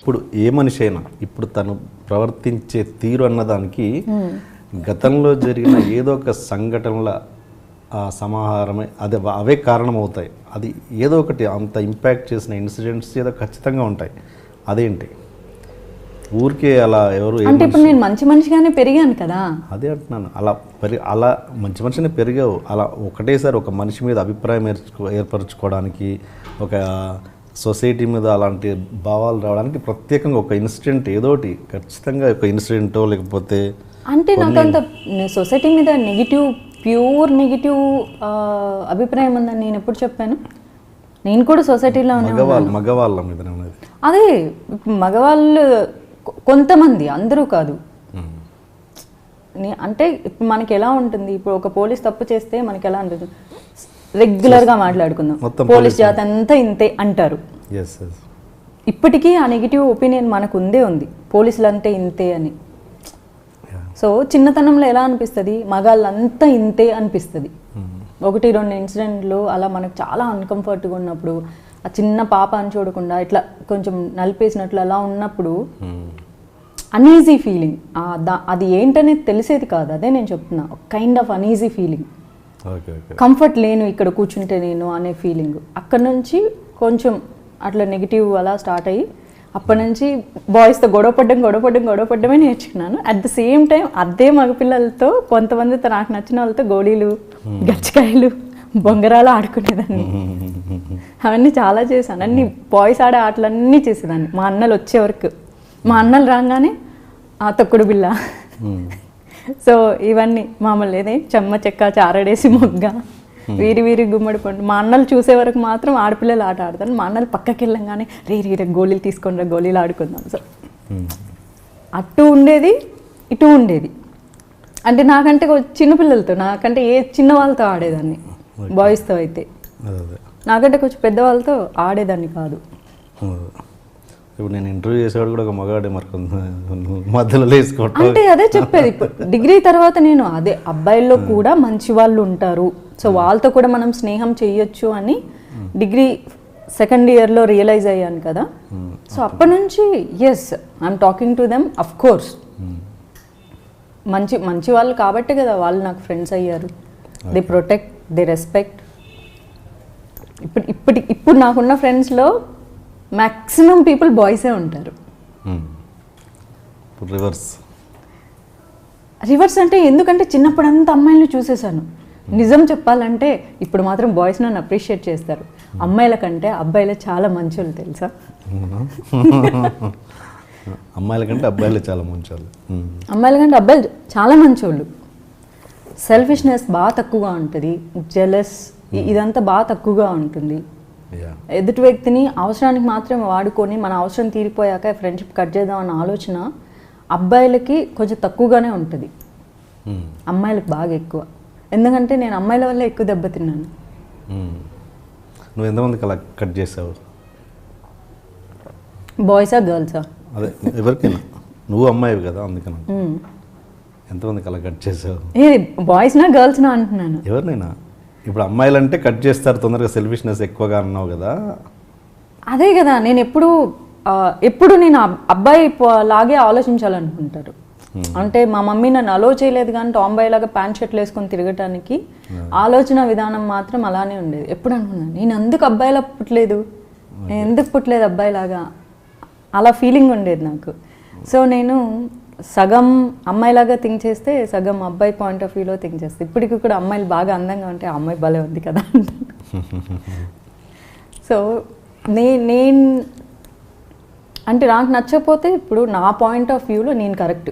ఇప్పుడు ఏ మనిషి అయినా ఇప్పుడు తను ప్రవర్తించే తీరు అన్నదానికి గతంలో జరిగిన ఏదో ఒక సంఘటనల ఆ సమాహారమే అవే కారణమవుతాయి. అది ఏదో ఒకటి అంత ఇంపాక్ట్ చేసిన ఇన్సిడెంట్స్ ఏదో ఖచ్చితంగా ఉంటాయి. అదేంటి ఊరికే అలా ఎవరు అంటే ఇప్పుడు నేను మంచి మనిషిగానే పెరిగాను కదా, అదే అంటున్నాను. అలా మంచి మనిషినే పెరిగావు. అలా ఒకటేసారి ఒక మనిషి మీద అభిప్రాయం ఏర్పరచుకోవడానికి, ఒక సొసైటీ మీద అలాంటి భావాలు రావడానికి ప్రత్యేకంగా ఒక ఇన్సిడెంట్ ఏదోటి ఖచ్చితంగా ఒక ఇన్సిడెంటో లేకపోతే అంటే నాకు అంత సొసైటీ మీద ప్యూర్ నెగిటివ్ అభిప్రాయం ఉందని నేను ఎప్పుడు చెప్పాను? నేను కూడా సొసైటీలో మగవాళ్ళ మీద అదే మగవాళ్ళు కొంతమంది, అందరూ కాదు. అంటే ఇప్పుడు మనకి ఎలా ఉంటుంది, ఇప్పుడు ఒక పోలీస్ తప్పు చేస్తే మనకి ఎలా ఉంటుంది, రెగ్యులర్గా మాట్లాడుకుందాం పోలీస్ జాతి అంతా ఇంతే అంటారు. ఇప్పటికీ ఆ నెగిటివ్ ఒపీనియన్ మనకు ఉంది, పోలీసులు అంటే ఇంతే అని. సో చిన్నతనంలో ఎలా అనిపిస్తుంది, మగాళ్ళంతా ఇంతే అనిపిస్తుంది. 1-2 ఇన్సిడెంట్లు అలా మనకు చాలా అన్కంఫర్ట్గా ఉన్నప్పుడు, ఆ చిన్న పాప అని చూడకుండా ఇట్లా కొంచెం నలిపేసినట్లు అలా ఉన్నప్పుడు అన్ఈజీ ఫీలింగ్, అది ఏంటనేది తెలిసేది కాదు. అదే నేను చెప్తున్నా, kind of uneasy feeling, comfort లేను ఇక్కడ కూర్చుంటే నేను అనే ఫీలింగ్. అక్కడ నుంచి కొంచెం అట్లా నెగిటివ్ అలా స్టార్ట్ అయ్యి అప్పటి నుంచి బాయ్స్తో గొడవపడ్డమే నేర్చుకున్నాను. అట్ ద సేమ్ టైం అదే మగపిల్లలతో కొంతమందితో నాకు నచ్చిన వాళ్ళతో గోళీలు, గచ్చకాయలు, బొంగరాలు ఆడుకునేదాన్ని. అవన్నీ చాలా చేశాను. అన్ని బాయ్స్ ఆడే ఆటలన్నీ చేసేదాన్ని. మా అన్నలు వచ్చే వరకు, మా అన్నలు రాగానే ఆ తొక్కుడు బిళ్ళ, సో ఇవన్నీ మామూలు ఏదే చెమ్మ చెక్క, చారడేసి మొగ్గ, వీరి గుమ్మడి పండు. మా అన్నలు చూసే వరకు మాత్రం ఆడపిల్లలు ఆట ఆడతాను. మా అన్నలు పక్కకి వెళ్ళంగానే రే గోళీలు తీసుకొని గోళీలు ఆడుకుందాం. సో అటు ఉండేది, ఇటు ఉండేది. అంటే నాకంటే చిన్నపిల్లలతో, నాకంటే చిన్న వాళ్ళతో ఆడేదాన్ని. బాయ్స్తో అయితే, నాకంటే కొంచెం పెద్దవాళ్ళతో ఆడేదాన్ని కాదు. ఇప్పుడు నేను ఇంటర్వ్యూ చేసేవాడు కూడా ఒక మగాడే మధ్యలో వేసుకోవటం. అంటే అదే చెప్పేది, డిగ్రీ తర్వాత నేను అదే అబ్బాయిల్లో కూడా మంచి వాళ్ళు ఉంటారు, సో వాళ్ళతో కూడా మనం స్నేహం చేయొచ్చు అని డిగ్రీ సెకండ్ ఇయర్లో రియలైజ్ అయ్యాను కదా. సో అప్పటి నుంచి as I'm talking to them. Of course మంచి వాళ్ళు కాబట్టి కదా వాళ్ళు నాకు ఫ్రెండ్స్ అయ్యారు. They protect, they respect. ఇప్పుడు నాకున్న ఫ్రెండ్స్లో మ్యాక్సిమం పీపుల్ బాయ్సే ఉంటారు. రివర్స్ అంటే ఎందుకంటే చిన్నప్పుడంతా అమ్మాయిలను చూసేసాను. నిజం చెప్పాలంటే ఇప్పుడు మాత్రం బాయ్స్ నన్ను అప్రిషియేట్ చేస్తారు. అమ్మాయిల కంటే అబ్బాయిలే చాలా మంచోళ్ళు తెలుసా. అమ్మాయిల కంటే అబ్బాయిలే చాలా మంచోళ్ళు. అమ్మాయిల కంటే అబ్బాయిలు చాలా మంచోళ్ళు. సెల్ఫిష్నెస్ బాగా తక్కువగా ఉంటుంది, జెలస్ ఇదంతా బాగా తక్కువగా ఉంటుంది. ఎదుటి వ్యక్తిని అవసరానికి మాత్రమే వాడుకొని మన అవసరం తీరిపోయాక ఫ్రెండ్షిప్ కట్ చేద్దాం అన్న ఆలోచన అబ్బాయిలకి కొంచెం తక్కువగానే ఉంటుంది, అమ్మాయిలకు బాగా ఎక్కువ. ఎందుకంటే నేను అమ్మాయిల వల్ల ఎక్కువ దెబ్బతిన్నాను. నువ్వు ఎంతమందికి అలా కట్ చేసావు? బాయ్సా గర్ల్సా? అదే ఎవరికైనా, నువ్వు అమ్మాయివి కదా అందుకని ఎంతమందికి అలా కట్ చేసావు? బాయ్స్నా గర్ల్స్నా అంటున్నాను. ఎవరినైనా. ఇప్పుడు అమ్మాయిలు అంటే కట్ చేస్తారు తొందరగా, సెల్ఫిష్నెస్ ఎక్కువగా అన్నావు కదా. అదే కదా, నేను ఎప్పుడు నేను అబ్బాయి లాగే ఆలోచించాలనుకుంటారు. అంటే మా మమ్మీ నన్ను అలో చేయలేదు కానీ టాంబాయ్ లాగా ప్యాంట్ షర్ట్లు వేసుకొని తిరగటానికి ఆలోచన విధానం మాత్రం అలానే ఉండేది. ఎప్పుడు అనుకున్నాను నేను ఎందుకు అబ్బాయిలా పుట్టలేదు, నేను ఎందుకు పుట్టలేదు అబ్బాయిలాగా, అలా ఫీలింగ్ ఉండేది నాకు. సో నేను సగం అమ్మాయిలాగా థింక్ చేస్తే సగం అబ్బాయి పాయింట్ ఆఫ్ వ్యూలో థింక్ చేస్తే ఇప్పటికి కూడా అమ్మాయిలు బాగా అందంగా ఉంటే అమ్మాయి భలే ఉంది కదా అంటాను. సో నేను అంటే నాకు నచ్చకపోతే ఇప్పుడు నా పాయింట్ ఆఫ్ వ్యూలో నేను కరెక్ట్,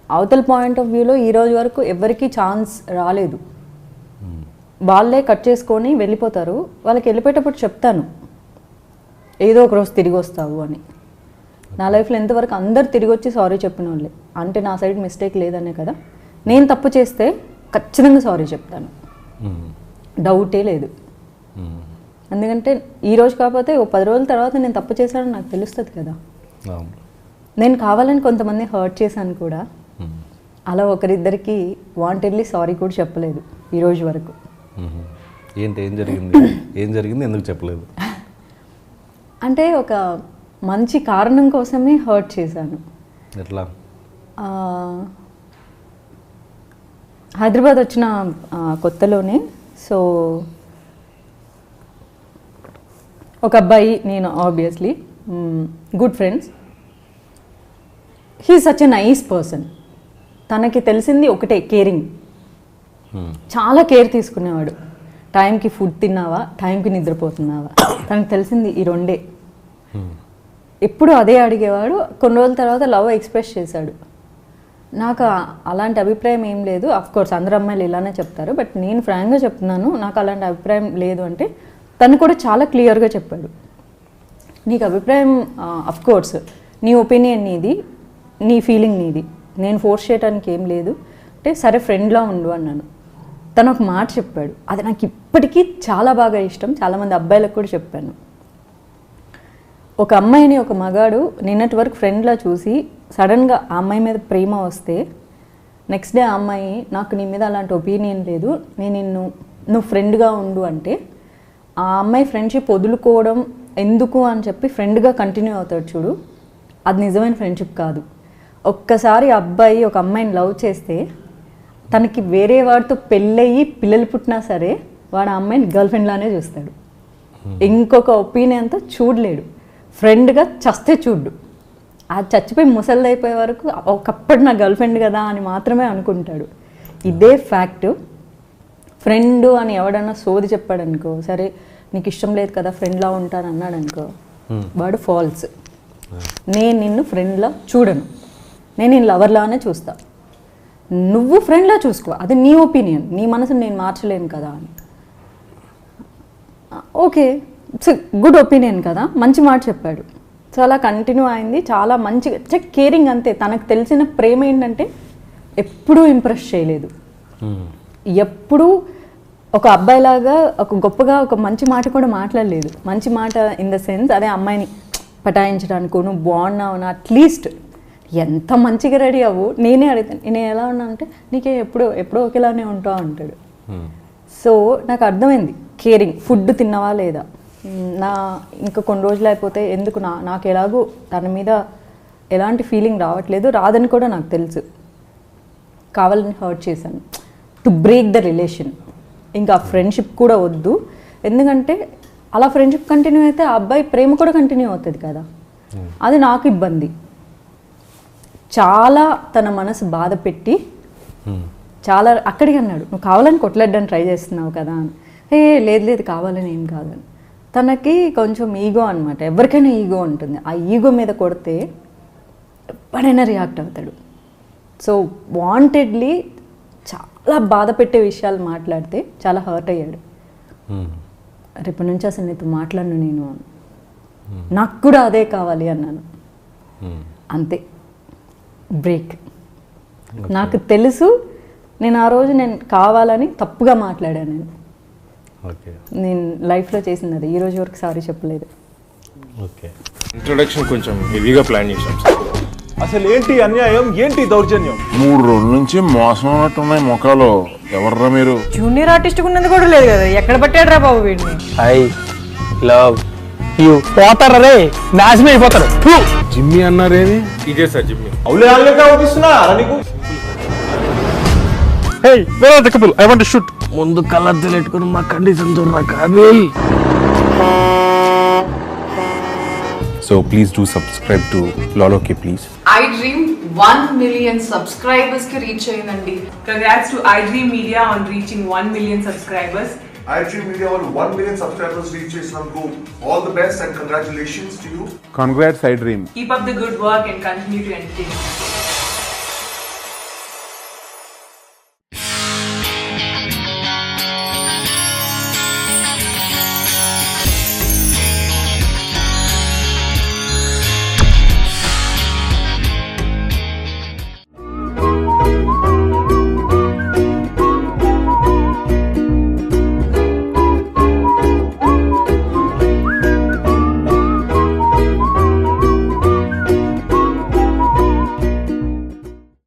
అవతల పాయింట్ ఆఫ్ వ్యూలో ఈరోజు వరకు ఎవరికి ఛాన్స్ రాలేదు. వాళ్ళే కట్ చేసుకొని వెళ్ళిపోతారు. వాళ్ళకి వెళ్ళిపోయేటప్పుడు చెప్తాను ఏదో ఒక రోజు తిరిగి వస్తావు అని. నా లైఫ్లో ఎంతవరకు అందరు తిరిగి వచ్చి సారీ చెప్పిన వాళ్ళే, అంటే నా సైడ్ మిస్టేక్ లేదనే కదా. నేను తప్పు చేస్తే ఖచ్చితంగా సారీ చెప్తాను, డౌటే లేదు. ఎందుకంటే ఈరోజు కాకపోతే ఓ 10 రోజుల తర్వాత నేను తప్పు చేశానని నాకు తెలుస్తుంది కదా. నేను కావాలని కొంతమంది హర్ట్ చేశాను కూడా, అలా ఒకరిద్దరికి వాంటెడ్లీ సారీ కూడా చెప్పలేదు ఈరోజు వరకు. ఏం జరిగింది ఎందుకు చెప్పలేదు? అంటే ఒక మంచి కారణం కోసమే హర్ట్ చేశాను. ఎట్లా? హైదరాబాద్ వచ్చిన కొత్తలోనే సో ఒక అబ్బాయి, నేను obviously good friends. He such a nice person. తనకి తెలిసింది ఒకటే, కేరింగ్. చాలా కేర్ తీసుకునేవాడు. టైంకి ఫుడ్ తిన్నావా, టైంకి నిద్రపోతున్నావా, తనకు తెలిసింది ఈ రెండే. ఎప్పుడు అదే అడిగేవాడు. కొన్ని రోజుల తర్వాత లవ్ ఎక్స్ప్రెస్ చేశాడు. నాకు అలాంటి అభిప్రాయం ఏం లేదు. కోర్స్ అందరు అమ్మాయిలు ఇలానే చెప్తారు, బట్ నేను ఫ్రాంక్గా చెప్తున్నాను, నాకు అలాంటి అభిప్రాయం లేదు అంటే తను కూడా చాలా క్లియర్గా చెప్పాడు. నీకు అభిప్రాయం కోర్స్ నీ ఒపీనియన్ నీది, నీ ఫీలింగ్ నీది, నేను ఫోర్స్ చేయడానికి ఏం లేదు అంటే సరే ఫ్రెండ్లా ఉండు అన్నాను. తను ఒక మాట చెప్పాడు, అది నాకు ఇప్పటికీ చాలా బాగా ఇష్టం. చాలామంది అబ్బాయిలకు కూడా చెప్పాను. ఒక అమ్మాయిని ఒక మగాడు నిన్నటి వరకు ఫ్రెండ్లా చూసి సడన్గా ఆ అమ్మాయి మీద ప్రేమ వస్తే నెక్స్ట్ డే ఆ అమ్మాయి నాకు నీ మీద అలాంటి ఒపీనియన్ లేదు, నేను నువ్వు ఫ్రెండ్గా ఉండు అంటే ఆ అమ్మాయి ఫ్రెండ్షిప్ వదులుకోవడం ఎందుకు అని చెప్పి ఫ్రెండ్గా కంటిన్యూ అవుతాడు చూడు, అది నిజమైన ఫ్రెండ్షిప్ కాదు. ఒక్కసారి అబ్బాయి ఒక అమ్మాయిని లవ్ చేస్తే తనకి వేరే వాడితో పెళ్ళయి పిల్లలు పుట్టినా సరే వాడు ఆ అమ్మాయిని గర్ల్ ఫ్రెండ్లానే చూస్తాడు. ఇంకొక ఒపీనియన్తో చూడలేడు. ఫ్రెండ్గా చస్తే చూడ్డు. అది చచ్చిపోయి ముసలిదైపోయే వరకు ఒకప్పుడు నా గర్ల్ ఫ్రెండ్ కదా అని మాత్రమే అనుకుంటాడు. ఇదే ఫ్యాక్ట్. ఫ్రెండ్ అని ఎవడన్నా సోది చెప్పాడనుకో, సరే నీకు ఇష్టం లేదు కదా ఫ్రెండ్లా ఉంటాను అన్నాడు అనుకో, వాడు ఫాల్స్. నేను నిన్ను ఫ్రెండ్లా చూడను, నేను నిన్ను లవర్లానే చూస్తా. నువ్వు ఫ్రెండ్లా చూసుకో, అది నీ ఒపీనియన్, నీ మనసుని నేను మార్చలేను కదా అని. ఓకే, ఇట్స్ గుడ్ ఒపీనియన్ కదా, మంచి మాట చెప్పాడు. సో అలా కంటిన్యూ అయింది. చాలా మంచిగా కేరింగ్. అంతే. తనకు తెలిసిన ప్రేమ ఏంటంటే ఎప్పుడూ ఇంప్రెస్ చేయలేదు. ఎప్పుడూ ఒక అబ్బాయిలాగా ఒక గొప్పగా ఒక మంచి మాట కూడా మాట్లాడలేదు. మంచి మాట ఇన్ ద సెన్స్ అదే అమ్మాయిని పటాయించడానికి, నువ్వు బాగున్నావు అని అట్లీస్ట్ ఎంత మంచిగా రెడీ అవ్వు, నేనే అడుగుతాను నేను ఎలా ఉన్నా అంటే నీకే ఎప్పుడో ఒకేలానే ఉంటావు అంటాడు. సో నాకు అర్థమైంది కేరింగ్. ఫుడ్ తిన్నావా లేదా, ఇంకా కొన్ని రోజులు అయిపోతే ఎందుకు నాకు ఎలాగో తన మీద ఎలాంటి ఫీలింగ్ రావట్లేదు, రాదని కూడా నాకు తెలుసు. కావాలని హర్ట్ చేశాను టు బ్రేక్ ద రిలేషన్. ఇంకా ఫ్రెండ్షిప్ కూడా వద్దు, ఎందుకంటే అలా ఫ్రెండ్షిప్ కంటిన్యూ అయితే ఆ అబ్బాయి ప్రేమ కూడా కంటిన్యూ అవుతుంది కదా, అది నాకు ఇబ్బంది. చాలా తన మనసు బాధ పెట్టి చాలా అక్కడికి అన్నాడు, నువ్వు కావాలని కొట్లాడడానికి ట్రై చేస్తున్నావు కదా అని. లేదు కావాలని ఏం కాదని. తనకి కొంచెం ఈగో అనమాట. ఎవరికైనా ఈగో ఉంటుంది. ఆ ఈగో మీద కొడితే ఎప్పుడైనా రియాక్ట్ అవుతాడు. సో వాంటెడ్లీ చాలా బాధ పెట్టే విషయాలు మాట్లాడితే చాలా హర్ట్ అయ్యాడు. రేపటి నుంచి అసలు నీతో మాట్లాడను నేను, నాకు కూడా అదే కావాలి అన్నాను. అంతే, బ్రేక్. నాకు తెలుసు నేను ఆ రోజు నేను కావాలని తప్పుగా మాట్లాడాను. నేను లైఫ్లో చేసింది అది. ఈ రోజు వరకు సారీ చెప్పలేదు. ఇంట్రొడక్షన్ కొంచెం హెవీగా ప్లాన్ చేశాం సార్. అసలు ఏంటి అన్యాయం, ఏంటి దౌర్జన్యం? 3 రోజుల నుంచి మోసం ఉన్నట్టున్నాయి మొక్కలు. ఎవర్రా మీరు? జూనియర్ ఆర్టిస్ట్ ఉన్నది కూడా లేదు కదా, ఎక్కడ పట్టాడు రా బాబు వీడిని? I love you. పోతారా రే, నాశనం అయిపోతారు. జిమ్మి అన్నారేమి? ఇదే సార్ జిమ్మి. అవులే ఆల్లేక అవుతున్నా నీకు. Hey where are the couple, I want to shoot. ముందు కలర్ తెలెట్టుకుని మా కండిషన్ చూడరా కాబేల్. So please do subscribe to Lolo K please. iDream 1 million subscribers ki reach ayindandi. Congrats to iDream Media on reaching 1 million subscribers. iDream Media on 1 million subscribers reaches Namku. All the best and congratulations to you. Congrats, iDream. Keep up the good work and continue to entertain.